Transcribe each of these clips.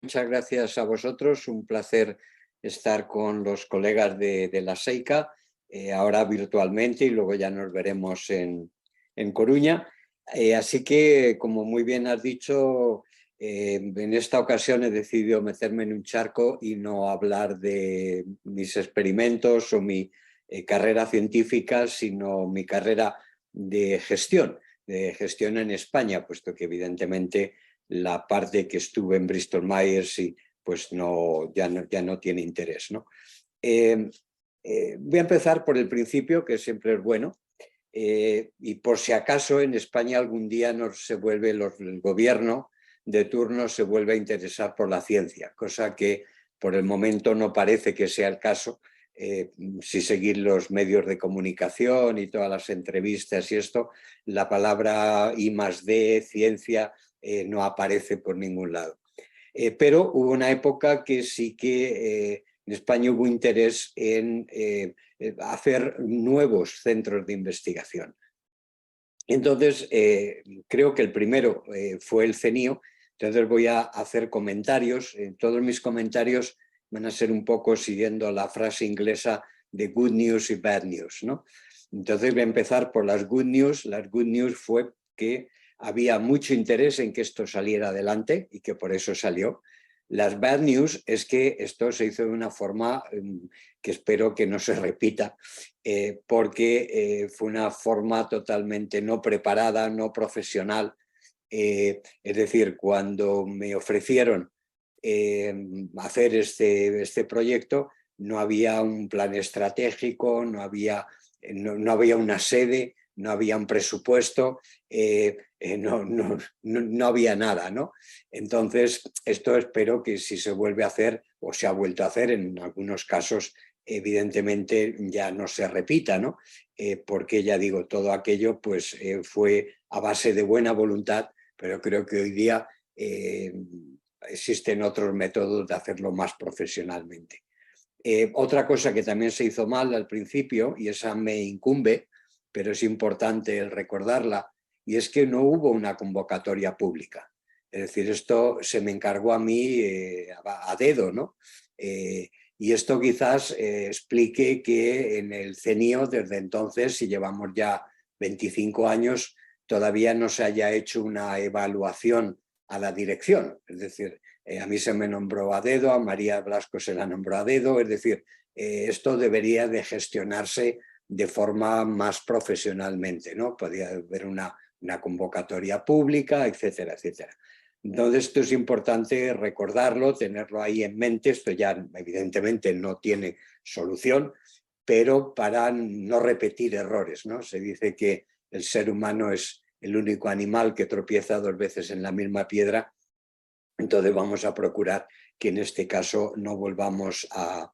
Muchas gracias a vosotros, un placer estar con los colegas de la SEICA, ahora virtualmente y luego ya nos veremos en Coruña. Así que, como muy bien has dicho, en esta ocasión he decidido meterme en un charco y no hablar de mis experimentos o mi carrera científica, sino mi carrera de gestión en España, puesto que evidentemente la parte que estuve en Bristol Myers y pues ya no tiene interés, ¿no? Voy a empezar por el principio, que siempre es bueno, y por si acaso en España algún día el gobierno de turno se vuelve a interesar por la ciencia, cosa que por el momento no parece que sea el caso. Si seguir los medios de comunicación y todas las entrevistas y esto, la palabra I+D, ciencia, no aparece por ningún lado. Pero hubo una época que sí que en España hubo interés en hacer nuevos centros de investigación. Entonces, creo que el primero fue el CENIO, entonces voy a hacer comentarios. Todos mis comentarios van a ser un poco siguiendo la frase inglesa de good news y bad news, ¿no? Entonces voy a empezar por las good news. Las good news fue que había mucho interés en que esto saliera adelante y que por eso salió. Las bad news es que esto se hizo de una forma que espero que no se repita, porque fue una forma totalmente no preparada, no profesional. Es decir, cuando me ofrecieron hacer este proyecto, no había un plan estratégico, no había una sede, no había un presupuesto, no había nada, ¿no? Entonces, esto espero que si se vuelve a hacer o se ha vuelto a hacer en algunos casos, evidentemente ya no se repita, ¿no? Porque ya digo, todo aquello pues fue a base de buena voluntad, pero creo que hoy día existen otros métodos de hacerlo más profesionalmente. Otra cosa que también se hizo mal al principio, y esa me incumbe, pero es importante recordarla, y es que no hubo una convocatoria pública. Es decir, esto se me encargó a mí a dedo, ¿no? Y esto quizás explique que en el CENIO, desde entonces, si llevamos ya 25 años, todavía no se haya hecho una evaluación a la dirección. Es decir, a mí se me nombró a dedo, a María Blasco se la nombró a dedo, es decir, esto debería de gestionarse de forma más profesionalmente, ¿no? Podría haber una convocatoria pública, etcétera, etcétera. Entonces, esto es importante recordarlo, tenerlo ahí en mente. Esto ya evidentemente no tiene solución, pero para no repetir errores, ¿no? Se dice que el ser humano es el único animal que tropieza dos veces en la misma piedra. Entonces vamos a procurar que en este caso no volvamos a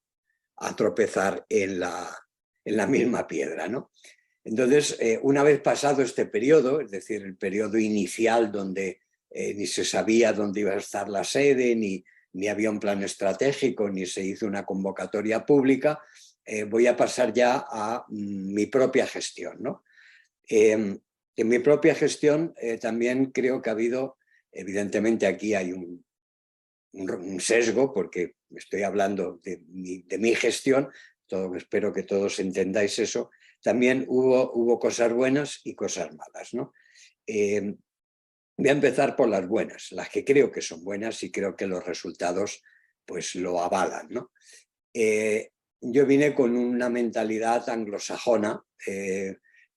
tropezar en la misma piedra, ¿no? Entonces, una vez pasado este periodo, es decir, el periodo inicial donde ni se sabía dónde iba a estar la sede, ni había un plan estratégico, ni se hizo una convocatoria pública, voy a pasar ya a mi propia gestión, ¿no? En mi propia gestión también creo que ha habido, evidentemente aquí hay un sesgo, porque estoy hablando de mi gestión, espero que todos entendáis eso. También hubo cosas buenas y cosas malas, ¿no? Voy a empezar por las buenas, las que creo que son buenas y creo que los resultados pues lo avalan, ¿no? Yo vine con una mentalidad anglosajona,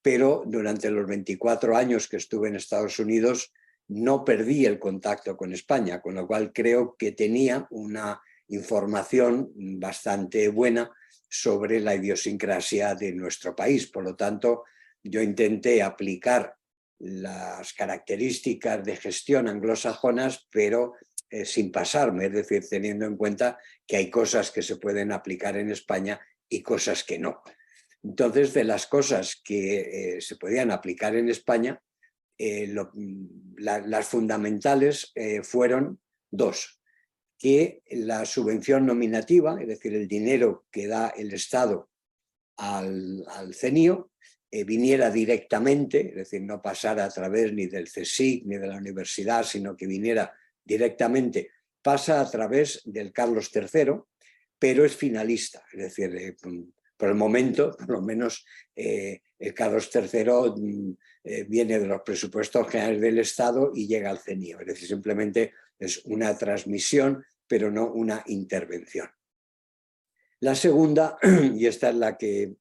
pero durante los 24 años que estuve en Estados Unidos no perdí el contacto con España, con lo cual creo que tenía una información bastante buena sobre la idiosincrasia de nuestro país. Por lo tanto, yo intenté aplicar las características de gestión anglosajonas, pero sin pasarme, es decir, teniendo en cuenta que hay cosas que se pueden aplicar en España y cosas que no. Entonces, de las cosas que se podían aplicar en España, las fundamentales fueron dos: que la subvención nominativa, es decir, el dinero que da el Estado al CENIO, viniera directamente, es decir, no pasara a través ni del CSIC ni de la universidad, sino que viniera directamente pasa a través del Carlos III, pero es finalista, es decir, por el momento, por lo menos, el Carlos III viene de los presupuestos generales del Estado y llega al CENIO, es decir, simplemente es una transmisión, pero no una intervención. La segunda, y esta es la que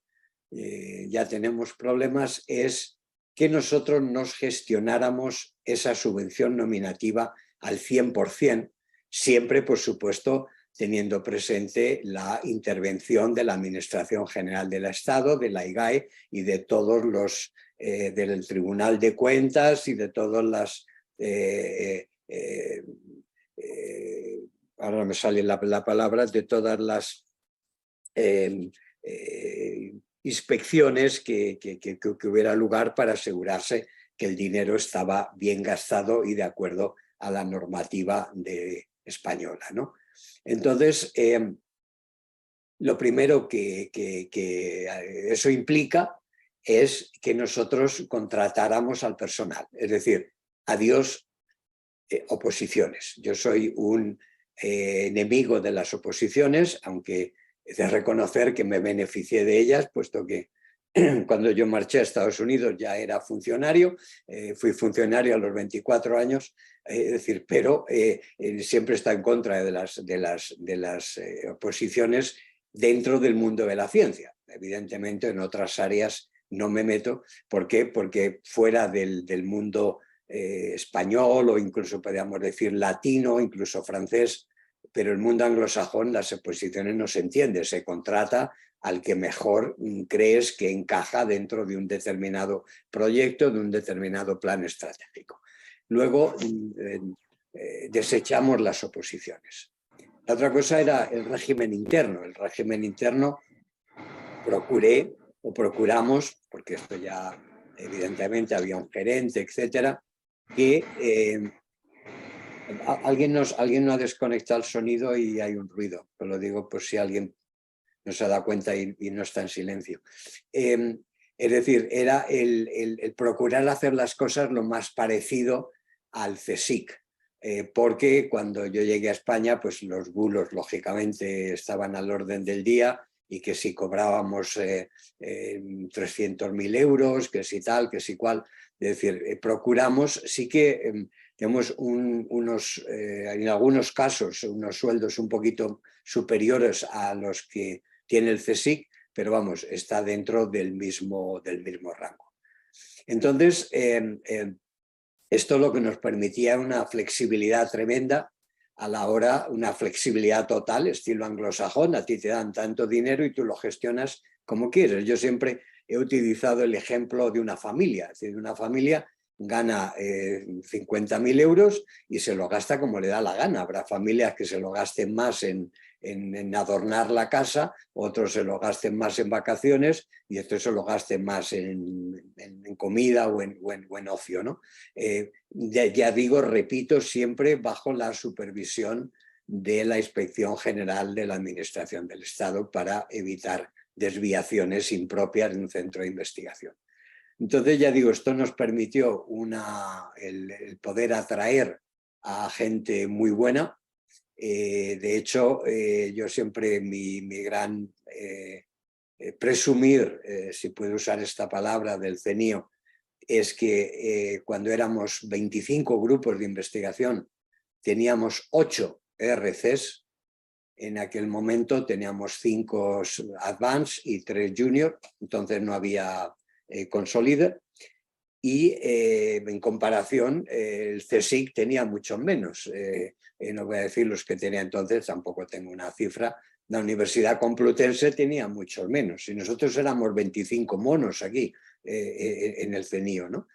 ya tenemos problemas, es que nosotros nos gestionáramos esa subvención nominativa al 100%, siempre, por supuesto, teniendo presente la intervención de la Administración General del Estado, de la IGAE y de todos los, del Tribunal de Cuentas y de todas las... ahora no me sale la palabra, de todas las inspecciones que hubiera lugar para asegurarse que el dinero estaba bien gastado y de acuerdo a la normativa española, ¿no? Entonces, lo primero que eso implica es que nosotros contratáramos al personal, es decir, adiós oposiciones. Yo soy un enemigo de las oposiciones, aunque he de reconocer que me beneficié de ellas, puesto que cuando yo marché a Estados Unidos ya era funcionario, fui funcionario a los 24 años, es decir, pero siempre está en contra de las oposiciones dentro del mundo de la ciencia. Evidentemente en otras áreas no me meto. ¿Por qué? Porque fuera del mundo español o incluso podríamos decir latino, incluso francés, pero el mundo anglosajón las oposiciones no se entiende, se contrata al que mejor crees que encaja dentro de un determinado proyecto, de un determinado plan estratégico. Luego desechamos las oposiciones. La otra cosa era el régimen interno. El régimen interno procuré o procuramos, porque esto ya evidentemente había un gerente, etcétera, que alguien no ha desconectado el sonido y hay un ruido. Os lo digo por si alguien no se da cuenta y no está en silencio. Es decir, era el procurar hacer las cosas lo más parecido al CSIC, porque cuando yo llegué a España, pues los bulos lógicamente estaban al orden del día y que si cobrábamos 300.000 euros, que si tal, que si cual. Es decir, procuramos, sí que tenemos en algunos casos unos sueldos un poquito superiores a los que tiene el CSIC, pero vamos, está dentro del mismo rango. Entonces, esto lo que nos permitía una flexibilidad tremenda a la hora, una flexibilidad total, estilo anglosajón, a ti te dan tanto dinero y tú lo gestionas como quieres. Yo siempre he utilizado el ejemplo de una familia, es decir, una familia gana 50.000 euros y se lo gasta como le da la gana. Habrá familias que se lo gasten más en adornar la casa, otros se lo gasten más en vacaciones y otros se lo gasten más en comida o en ocio, ¿no? Ya digo, repito, siempre bajo la supervisión de la Inspección General de la Administración del Estado para evitar desviaciones impropias de un centro de investigación. Entonces, ya digo, esto nos permitió el poder atraer a gente muy buena. De hecho, yo siempre mi gran presumir, si puedo usar esta palabra, del CENIO, es que cuando éramos 25 grupos de investigación teníamos 8 ERCs. En aquel momento teníamos 5 Advanced y 3 Junior, entonces no había Consolider. Y en comparación el CSIC tenía mucho menos. No voy a decir los que tenía entonces, tampoco tengo una cifra. La Universidad Complutense tenía mucho menos y nosotros éramos 25 monos aquí en el CENIO, ¿no?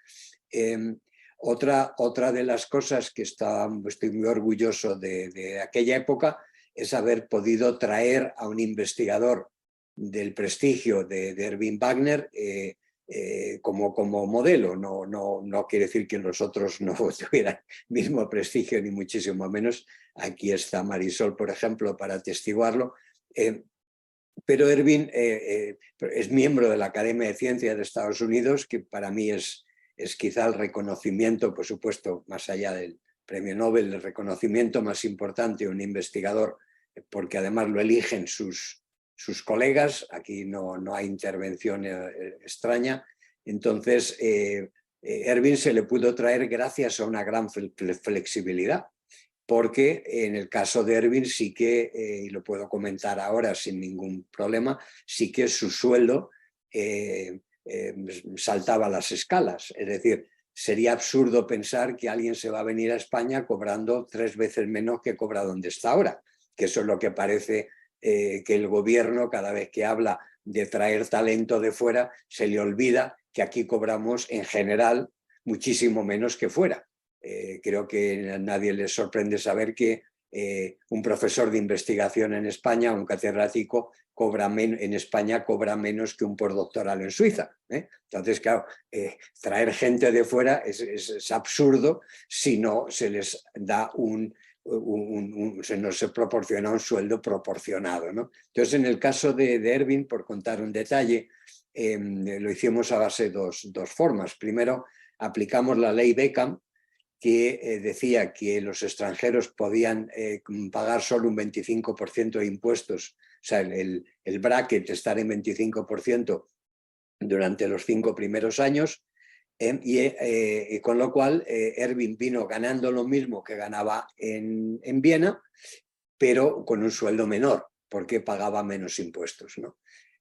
Otra de las cosas que estoy muy orgulloso de aquella época es haber podido traer a un investigador del prestigio de Erwin Wagner como modelo. No quiere decir que los otros no tuvieran mismo prestigio, ni muchísimo menos. Aquí está Marisol, por ejemplo, para atestiguarlo. Pero Erwin es miembro de la Academia de Ciencias de Estados Unidos, que para mí es quizá el reconocimiento, por supuesto, más allá premio Nobel, el reconocimiento más importante a un investigador, porque además lo eligen sus colegas, aquí no hay intervención extraña. Entonces, Ervin se le pudo traer gracias a una gran flexibilidad, porque en el caso de Ervin sí que, y lo puedo comentar ahora sin ningún problema, sí que su sueldo saltaba las escalas. Es decir, sería absurdo pensar que alguien se va a venir a España cobrando 3 veces menos que cobra donde está ahora, que eso es lo que parece que el gobierno, cada vez que habla de traer talento de fuera, se le olvida que aquí cobramos en general muchísimo menos que fuera. Creo que a nadie le sorprende saber que un profesor de investigación en España, un catedrático, en España cobra menos que un postdoctoral en Suiza. Entonces, claro, traer gente de fuera es absurdo si no se les da no se proporciona un sueldo proporcionado, ¿no? Entonces, en el caso de Ervin, por contar un detalle, lo hicimos a base de dos formas. Primero, aplicamos la ley Beckham, que decía que los extranjeros podían pagar solo un 25% de impuestos, o sea, el bracket estar en 25% durante los 5 primeros años, y con lo cual Ervin vino ganando lo mismo que ganaba en Viena, pero con un sueldo menor, porque pagaba menos impuestos, ¿no?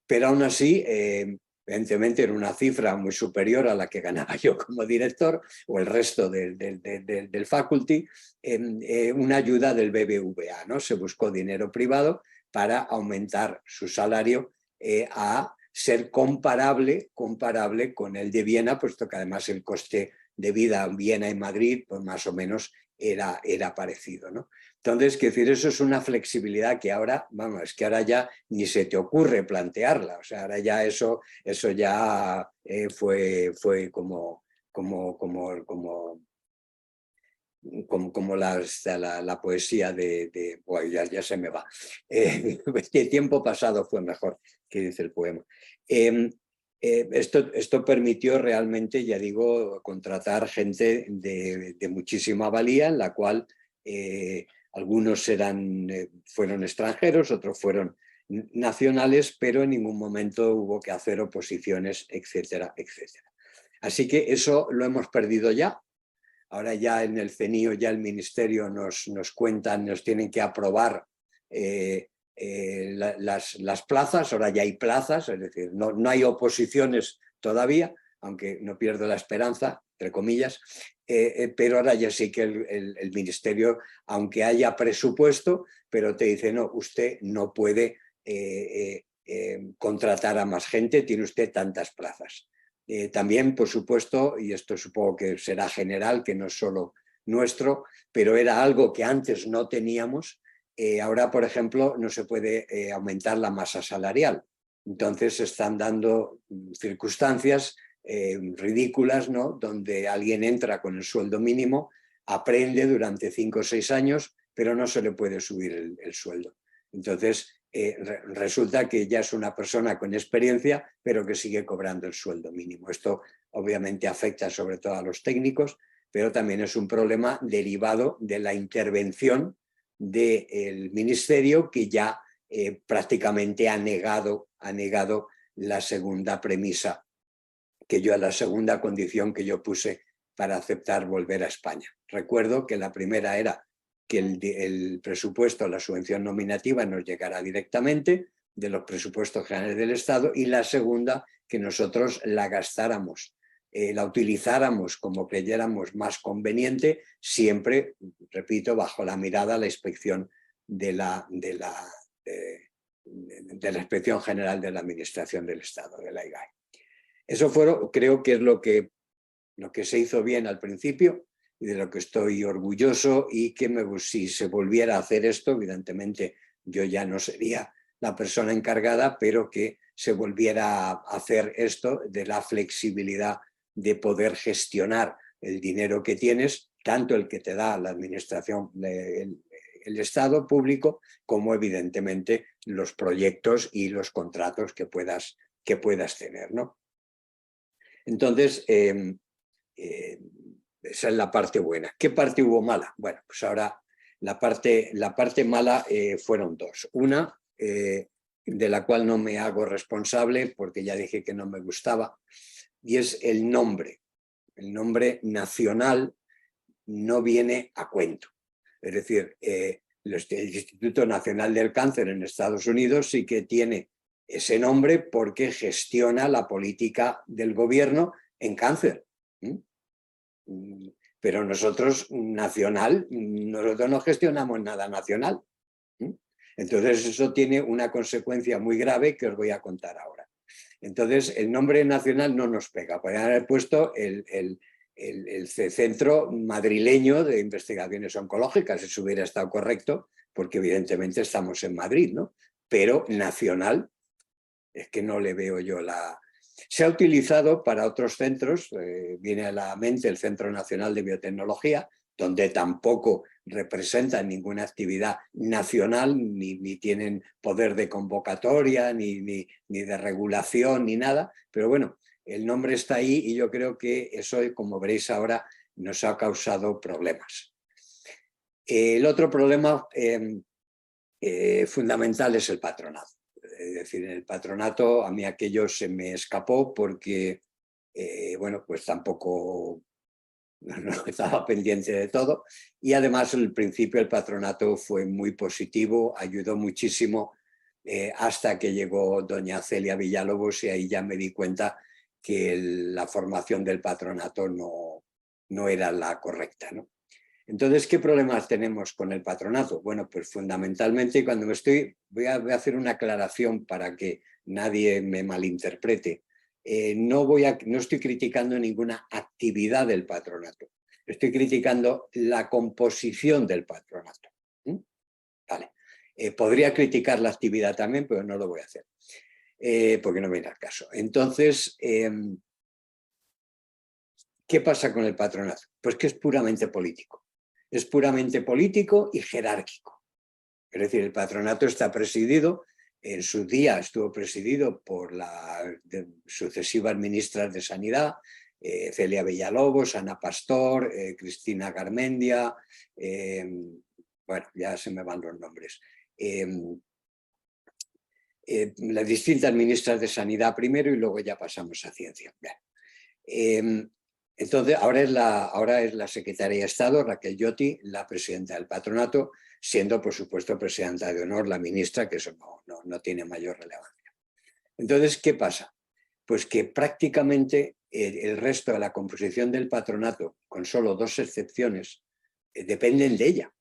Pero aún así, evidentemente era una cifra muy superior a la que ganaba yo como director o el resto del faculty, una ayuda del BBVA, ¿no? Se buscó dinero privado para aumentar su salario a ser comparable con el de Viena, puesto que además el coste de vida en Viena y Madrid, pues más o menos era parecido, ¿no? Entonces, quiero decir, eso es una flexibilidad que ahora, vamos, es que ahora ya ni se te ocurre plantearla, o sea, ahora ya eso ya fue como la poesía bueno, ya se me va. El tiempo pasado fue mejor, que dice el poema. Esto permitió realmente, ya digo, contratar gente de muchísima valía, en la cual algunos fueron extranjeros, otros fueron nacionales, pero en ningún momento hubo que hacer oposiciones, etcétera, etcétera. Así que eso lo hemos perdido ya. Ahora ya en el CENIO ya el ministerio nos cuentan, nos tienen que aprobar las plazas, ahora ya hay plazas, es decir, no hay oposiciones todavía, aunque no pierdo la esperanza, entre comillas, pero ahora ya sí que el ministerio, aunque haya presupuesto, pero te dice, no, usted no puede contratar a más gente, tiene usted tantas plazas. También, por supuesto, y esto supongo que será general, que no es solo nuestro, pero era algo que antes no teníamos. Ahora, por ejemplo, no se puede aumentar la masa salarial. Entonces se están dando circunstancias ridículas, ¿no? Donde alguien entra con el sueldo mínimo, aprende durante 5 o 6 años, pero no se le puede subir el sueldo. Entonces, resulta que ya es una persona con experiencia, pero que sigue cobrando el sueldo mínimo. Esto obviamente afecta sobre todo a los técnicos, pero también es un problema derivado de la intervención del ministerio, que ya prácticamente ha negado la segunda premisa, la segunda condición que yo puse para aceptar volver a España. Recuerdo que la primera era que el presupuesto, la subvención nominativa, nos llegara directamente de los presupuestos generales del Estado, y la segunda, que nosotros la gastáramos, la utilizáramos como creyéramos más conveniente, siempre, repito, bajo la mirada, la inspección de la Inspección General de la Administración del Estado, de la IGAE. Eso creo que es lo que se hizo bien al principio, y de lo que estoy orgulloso, y que si se volviera a hacer esto, evidentemente yo ya no sería la persona encargada, pero que se volviera a hacer esto de la flexibilidad de poder gestionar el dinero que tienes, tanto el que te da la administración, el Estado público, como evidentemente los proyectos y los contratos que puedas tener, ¿no? Entonces, Esa es la parte buena. ¿Qué parte hubo mala? Bueno, pues ahora la parte mala fueron dos. Una, de la cual no me hago responsable porque ya dije que no me gustaba, y es el nombre. El nombre nacional no viene a cuento. Es decir, el Instituto Nacional del Cáncer en Estados Unidos sí que tiene ese nombre porque gestiona la política del gobierno en cáncer. Pero nosotros, nosotros no gestionamos nada nacional. Entonces eso tiene una consecuencia muy grave que os voy a contar ahora. Entonces el nombre nacional no nos pega. Podrían haber puesto el Centro Madrileño de Investigaciones Oncológicas, eso hubiera estado correcto, porque evidentemente estamos en Madrid, ¿no? Pero nacional, es que no le veo yo la... Se ha utilizado para otros centros, viene a la mente el Centro Nacional de Biotecnología, donde tampoco representan ninguna actividad nacional, ni tienen poder de convocatoria, ni de regulación, ni nada, pero bueno, el nombre está ahí y yo creo que eso, como veréis ahora, nos ha causado problemas. El otro problema fundamental es el patronato. Es decir, en el patronato a mí aquello se me escapó porque, bueno, pues tampoco no estaba pendiente de todo, y además al principio el patronato fue muy positivo, ayudó muchísimo hasta que llegó doña Celia Villalobos y ahí ya me di cuenta que la formación del patronato no era la correcta, ¿no? Entonces, ¿qué problemas tenemos con el patronato? Bueno, pues fundamentalmente cuando voy a hacer una aclaración para que nadie me malinterprete. No estoy criticando ninguna actividad del patronato, estoy criticando la composición del patronato. Vale. Podría criticar la actividad también, pero no lo voy a hacer, porque no viene al caso. Entonces, ¿qué pasa con el patronato? Pues que es puramente político. Es puramente político y jerárquico. Es decir, el patronato está presidido, en su día estuvo presidido por las sucesivas ministras de Sanidad, Celia Villalobos, Ana Pastor, Cristina Garmendia, bueno, ya se me van los nombres. Las distintas ministras de Sanidad primero y luego ya pasamos a Ciencia. Entonces, ahora es la secretaria de Estado, Raquel Lloti, la presidenta del patronato, siendo, por supuesto, presidenta de honor la ministra, que eso no tiene mayor relevancia. Entonces, ¿qué pasa? Pues que prácticamente el resto de la composición del patronato, con solo dos excepciones, dependen de ella.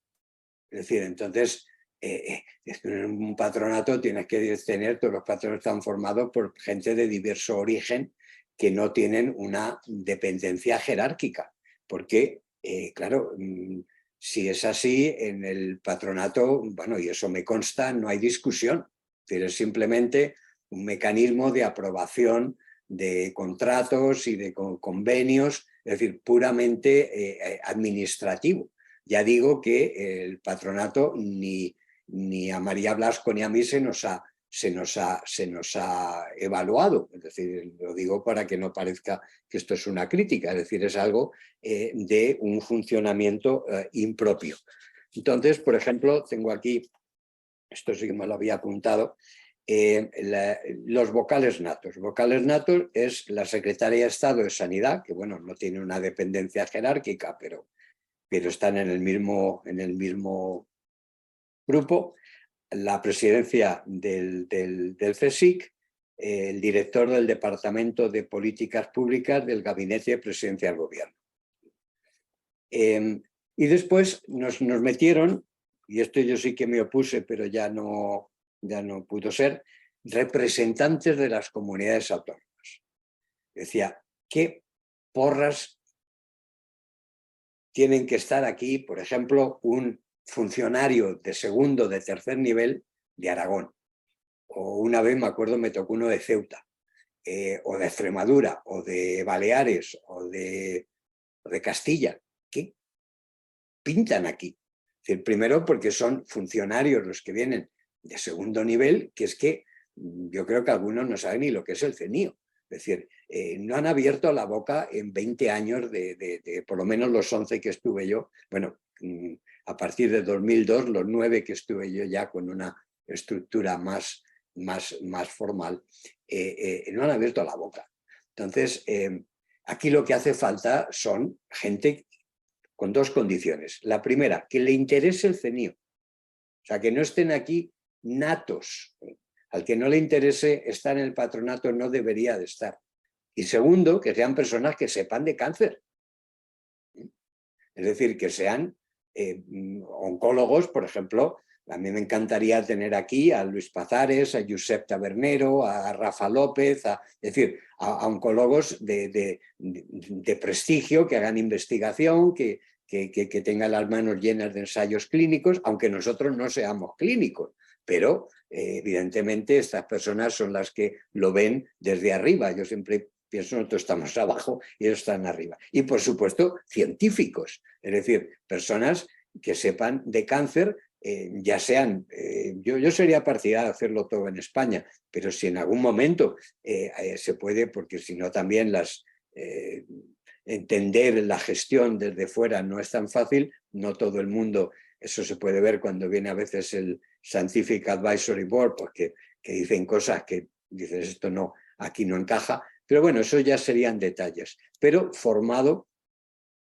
Es decir, entonces, en un patronato tienes que tener, todos los patronatos están formados por gente de diverso origen, que no tienen una dependencia jerárquica, porque, claro, si es así, en el patronato, bueno, y eso me consta, no hay discusión, pero es simplemente un mecanismo de aprobación de contratos y de convenios, es decir, puramente administrativo. Ya digo que el patronato ni a María Blasco ni a mí se nos ha evaluado. Es decir, lo digo para que no parezca que esto es una crítica, es decir, es algo de un funcionamiento impropio. Entonces, por ejemplo, tengo aquí, esto sí que me lo había apuntado, los vocales natos. Vocales natos es la Secretaría de Estado de Sanidad, que bueno, no tiene una dependencia jerárquica, pero están en el mismo grupo. La presidencia del CSIC, el director del Departamento de Políticas Públicas del Gabinete de Presidencia del Gobierno. Y después nos metieron, y esto yo sí que me opuse, pero ya no pudo ser, representantes de las comunidades autónomas. Decía, ¿qué porras tienen que estar aquí, por ejemplo, un funcionario de segundo, de tercer nivel de Aragón? O una vez, me acuerdo, me tocó uno de Ceuta, o de Extremadura, o de Baleares, o de Castilla. ¿Qué pintan aquí? Es decir, primero porque son funcionarios los que vienen de segundo nivel, que es que yo creo que algunos no saben ni lo que es el CENIO. Es decir, no han abierto la boca en 20 años por lo menos los 11 que estuve yo. Bueno, a partir de 2002, los 9 que estuve yo ya con una estructura más formal, no han abierto la boca. Entonces, aquí lo que hace falta son gente con dos condiciones. La primera, que le interese el CENIO. O sea, que no estén aquí natos. Al que no le interese estar en el patronato no debería de estar. Y segundo, que sean personas que sepan de cáncer. Es decir, que sean oncólogos, por ejemplo. A mí me encantaría tener aquí a Luis Pazares, a Josep Tabernero, a Rafa López, es decir, a oncólogos de prestigio, que hagan investigación, que tengan las manos llenas de ensayos clínicos, aunque nosotros no seamos clínicos. Pero evidentemente estas personas son las que lo ven desde arriba. Yo siempre pienso, nosotros estamos abajo y ellos están arriba. Y por supuesto, científicos, es decir, personas que sepan de cáncer, ya sean, yo sería partidario de hacerlo todo en España, pero si en algún momento se puede, porque si no también entender la gestión desde fuera no es tan fácil, no todo el mundo, eso se puede ver cuando viene a veces el Scientific Advisory Board, porque que dicen cosas que dices esto no, aquí no encaja, pero bueno, eso ya serían detalles, pero formado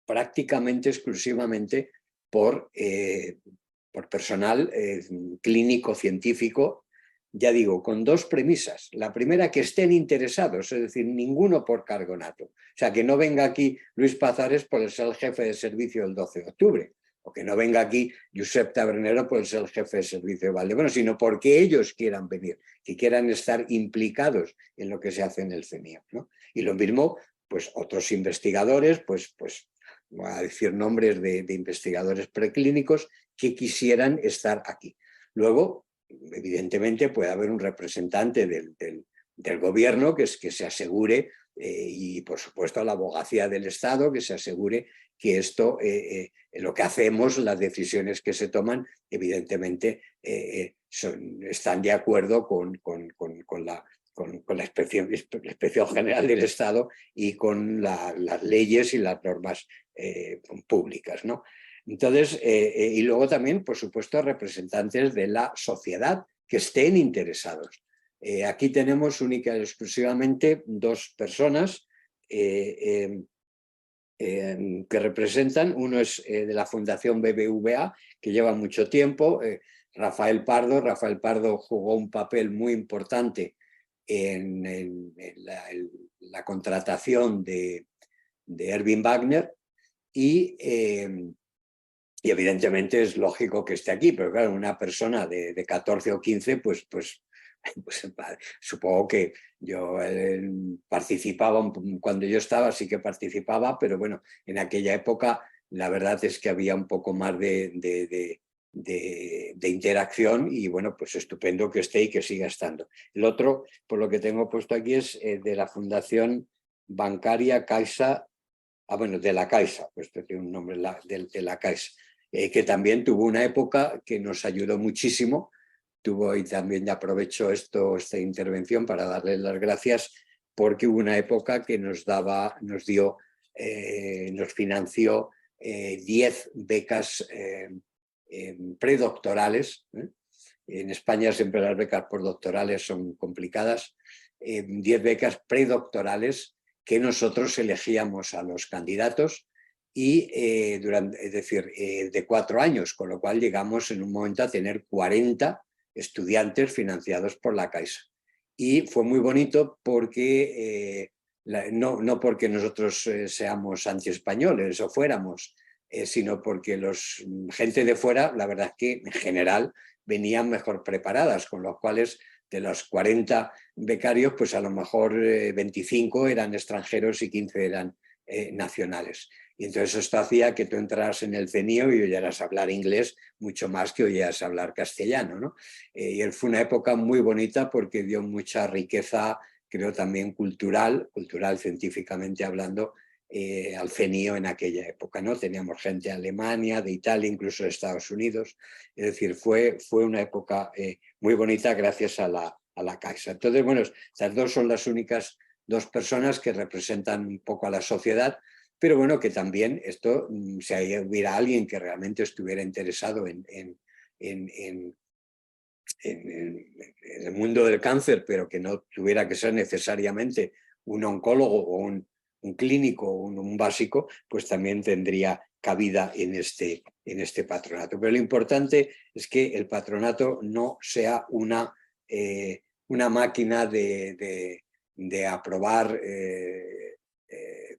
prácticamente exclusivamente por personal clínico, científico, ya digo, con dos premisas. La primera, que estén interesados, es decir, ninguno por cargonato. O sea, que no venga aquí Luis Pazares por ser el jefe de servicio el 12 de octubre, o que no venga aquí Josep Tabernero por ser el jefe de servicio de Valdebrón, sino porque ellos quieran venir, que quieran estar implicados en lo que se hace en el CENIO, ¿no? Y lo mismo, pues otros investigadores, pues voy a decir nombres de investigadores preclínicos que quisieran estar aquí. Luego, evidentemente, puede haber un representante del gobierno que se asegure, y por supuesto la abogacía del Estado, que se asegure que esto, lo que hacemos, las decisiones que se toman, evidentemente están de acuerdo con la Inspección General del Estado y con las leyes y las normas públicas, ¿no? Entonces, y luego también, por supuesto, representantes de la sociedad que estén interesados. Aquí tenemos única y exclusivamente dos personas que representan. Uno es de la Fundación BBVA, que lleva mucho tiempo, Rafael Pardo. Rafael Pardo jugó un papel muy importante en la contratación de Erwin Wagner y evidentemente es lógico que esté aquí, pero claro, una persona de 14 o 15, pues supongo que yo participaba, cuando yo estaba sí que participaba, pero bueno, en aquella época la verdad es que había un poco más de interacción y bueno, pues estupendo que esté y que siga estando. El otro, por lo que tengo puesto aquí, es de la Fundación Bancaria Caixa, bueno, de la Caixa, pues tiene un nombre de la Caixa, que también tuvo una época que nos ayudó muchísimo. Y también aprovecho esta intervención para darles las gracias, porque hubo una época que nos financió 10 becas predoctorales. En España siempre las becas postdoctorales son complicadas. 10 becas predoctorales que nosotros elegíamos a los candidatos y es decir, de 4 años, con lo cual llegamos en un momento a tener 40 estudiantes financiados por la Caixa. Y fue muy bonito porque, no porque nosotros seamos antiespañoles o fuéramos, sino porque gente de fuera, la verdad es que en general venían mejor preparadas, con los cuales de los 40 becarios, pues a lo mejor 25 eran extranjeros y 15 eran nacionales. Y entonces esto hacía que tú entraras en el CENIO y oyeras hablar inglés mucho más que oyeras hablar castellano, ¿no? Y fue una época muy bonita porque dio mucha riqueza, creo también cultural científicamente hablando, al CENIO en aquella época, ¿no? Teníamos gente de Alemania, de Italia, incluso de Estados Unidos. Es decir, fue una época muy bonita gracias a la Caixa. Entonces, bueno, estas dos son las únicas dos personas que representan un poco a la sociedad, pero bueno, que también esto, si hubiera alguien que realmente estuviera interesado en el mundo del cáncer, pero que no tuviera que ser necesariamente un oncólogo o un clínico o un básico, pues también tendría cabida en este patronato. Pero lo importante es que el patronato no sea una máquina de aprobar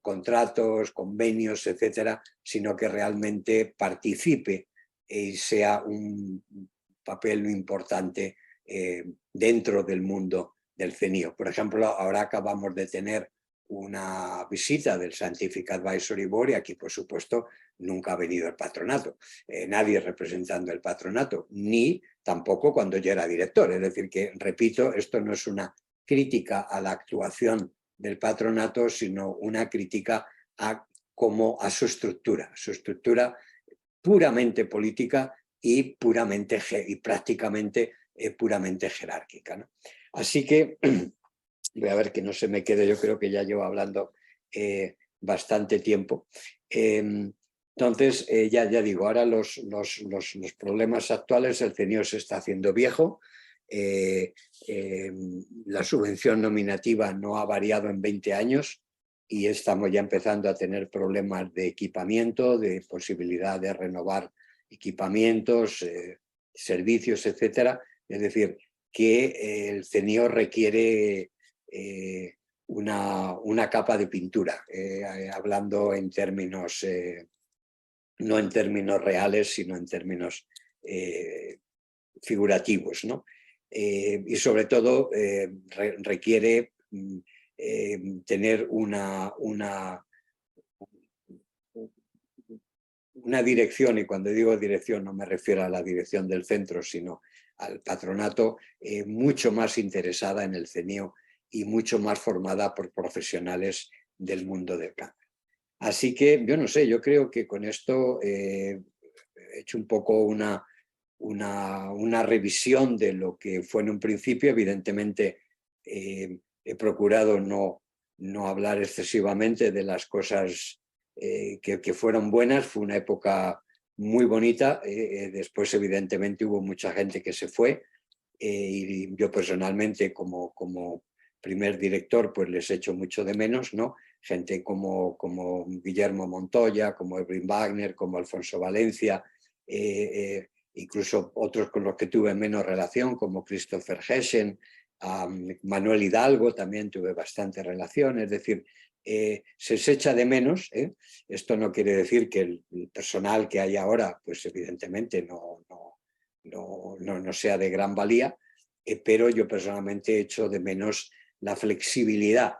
contratos, convenios, etcétera, sino que realmente participe y sea un papel importante dentro del mundo del CENIO. Por ejemplo, ahora acabamos de tener una visita del Scientific Advisory Board y aquí, por supuesto, nunca ha venido el patronato. Nadie representando el patronato, ni tampoco cuando yo era director. Es decir, que, repito, esto no es una crítica a la actuación del patronato, sino una crítica a su estructura puramente política y prácticamente puramente jerárquica, ¿no? Así que voy a ver que no se me quede, yo creo que ya llevo hablando bastante tiempo. Entonces, ya digo, ahora los problemas actuales, el CENIO se está haciendo viejo, la subvención nominativa no ha variado en 20 años y estamos ya empezando a tener problemas de equipamiento, de posibilidad de renovar equipamientos, servicios, etcétera. Es decir, que el CENIO requiere una capa de pintura, hablando en términos, no en términos reales, sino en términos figurativos, ¿no? Y sobre todo requiere tener una dirección, y cuando digo dirección no me refiero a la dirección del centro, sino al patronato, mucho más interesada en el CENIO y mucho más formada por profesionales del mundo del cáncer. Así que yo no sé, yo creo que con esto he hecho un poco una revisión de lo que fue en un principio. Evidentemente he procurado no hablar excesivamente de las cosas que fueron buenas. Fue una época muy bonita. Después evidentemente hubo mucha gente que se fue y yo personalmente como primer director pues les echo mucho de menos, ¿no? Gente como Guillermo Montoya, como Erwin Wagner, como Alfonso Valencia, incluso otros con los que tuve menos relación, como Christopher Heschen, Manuel Hidalgo también tuve bastante relación. Es decir, se echa de menos. Esto no quiere decir que el personal que hay ahora, pues evidentemente no sea de gran valía, pero yo personalmente echo de menos la flexibilidad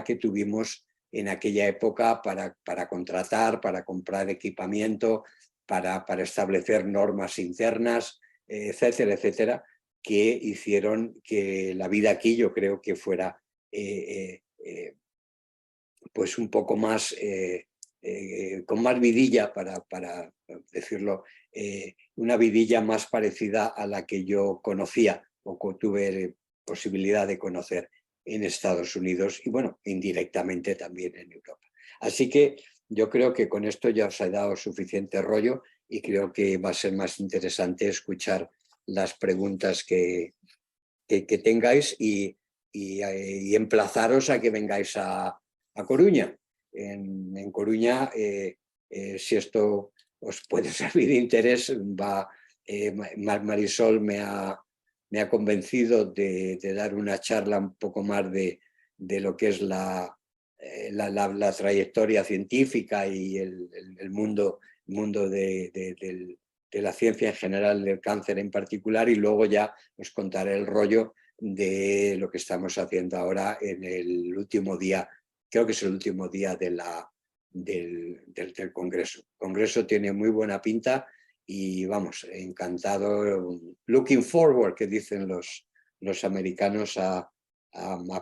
que tuvimos en aquella época para contratar, para comprar equipamiento, para establecer normas internas, etcétera, etcétera, que hicieron que la vida aquí yo creo que fuera pues un poco más, con más vidilla, para decirlo, una vidilla más parecida a la que yo conocía o tuve posibilidad de conocer en Estados Unidos y, bueno, indirectamente también en Europa. Así que yo creo que con esto ya os he dado suficiente rollo y creo que va a ser más interesante escuchar las preguntas que tengáis y emplazaros a que vengáis a Coruña. En Coruña, si esto os puede servir de interés, Marisol me ha convencido de dar una charla un poco más de lo que es la trayectoria científica y el mundo de la ciencia en general, del cáncer en particular, y luego ya os contaré el rollo de lo que estamos haciendo ahora en el último día, creo que es el último día del Congreso. El Congreso tiene muy buena pinta y vamos, encantado, looking forward, que dicen los americanos, a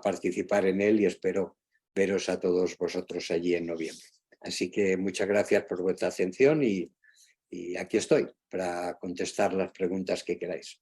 participar en él, y espero veros a todos vosotros allí en noviembre. Así que muchas gracias por vuestra atención y aquí estoy para contestar las preguntas que queráis.